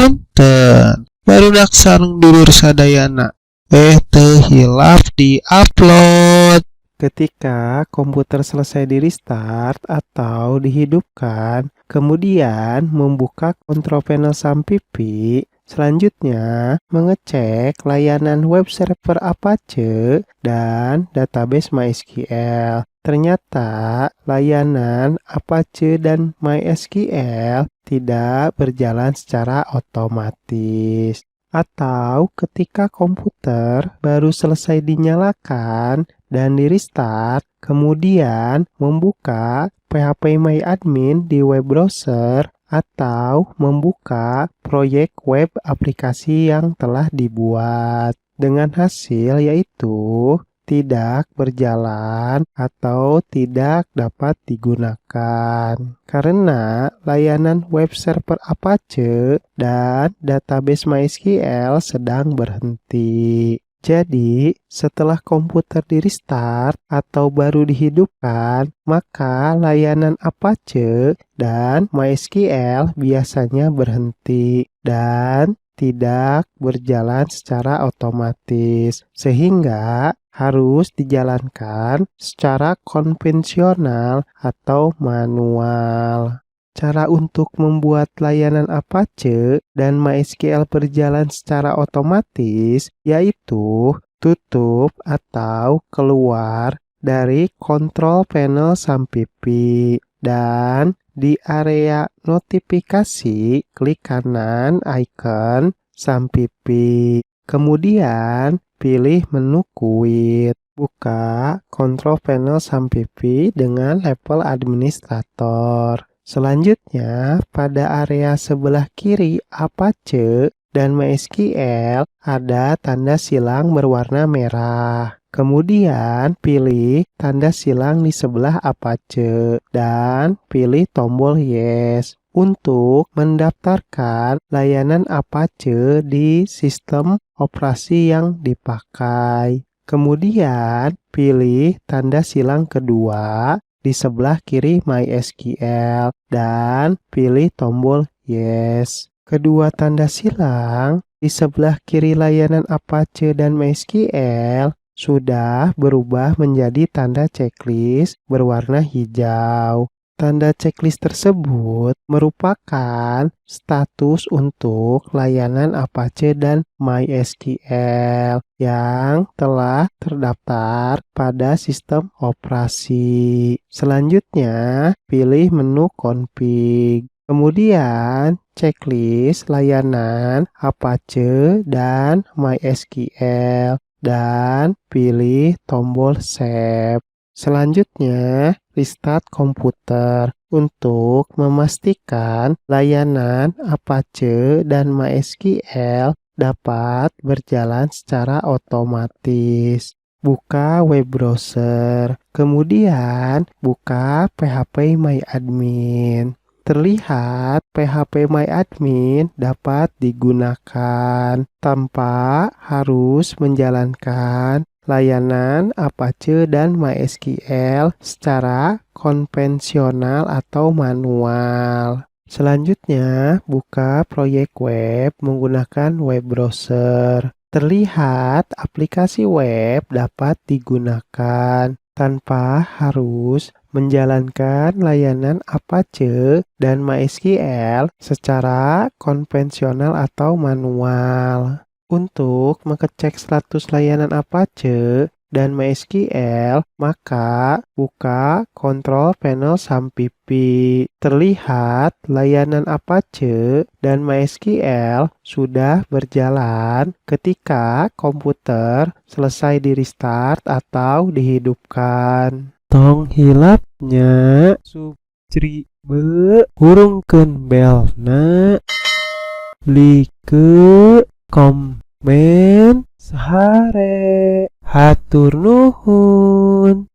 punten. Barudak sareng dulur sadayana. Teu hilap di-upload. Ketika komputer selesai di restart atau dihidupkan, kemudian membuka kontrol panel Sampipi, selanjutnya mengecek layanan web server Apache dan database MySQL. Ternyata layanan Apache dan MySQL tidak berjalan secara otomatis. Atau ketika komputer baru selesai dinyalakan dan di restart, kemudian membuka phpMyAdmin di web browser atau membuka proyek web aplikasi yang telah dibuat. Dengan hasil yaitu tidak berjalan atau tidak dapat digunakan karena layanan web server Apache dan database MySQL sedang berhenti. Jadi, setelah komputer di restart atau baru dihidupkan, maka layanan Apache dan MySQL biasanya berhenti dan tidak berjalan secara otomatis, sehingga harus dijalankan secara konvensional atau manual. Cara untuk membuat layanan Apache dan MySQL berjalan secara otomatis yaitu tutup atau keluar dari kontrol panel Sampipi dan di area notifikasi klik kanan icon Sampipi. Kemudian pilih menu Quit. Buka kontrol panel Sampipi dengan level administrator. Selanjutnya, pada area sebelah kiri Apache dan MySQL ada tanda silang berwarna merah. Kemudian pilih tanda silang di sebelah Apache dan pilih tombol Yes untuk mendaftarkan layanan Apache di sistem operasi yang dipakai. Kemudian pilih tanda silang kedua di sebelah kiri MySQL dan pilih tombol Yes. Kedua tanda silang di sebelah kiri layanan Apache dan MySQL sudah berubah menjadi tanda checklist berwarna hijau. Tanda checklist tersebut merupakan status untuk layanan Apache dan MySQL yang telah terdaftar pada sistem operasi. Selanjutnya, pilih menu config. Kemudian, checklist layanan Apache dan MySQL dan pilih tombol save. Selanjutnya, restart komputer untuk memastikan layanan Apache dan MySQL dapat berjalan secara otomatis. Buka web browser, kemudian buka phpMyAdmin. Terlihat phpMyAdmin dapat digunakan tanpa harus menjalankan layanan Apache dan MySQL secara konvensional atau manual. Selanjutnya, buka proyek web menggunakan web browser. Terlihat aplikasi web dapat digunakan tanpa harus menjalankan layanan Apache dan MySQL secara konvensional atau manual. Untuk mengecek status layanan Apache dan MySQL, maka buka kontrol panel Sampipi. Terlihat layanan Apache dan MySQL sudah berjalan ketika komputer selesai di restart atau dihidupkan. Tong hilapnya subscribe hurungkeun belna like komen sahare hatur nuhun.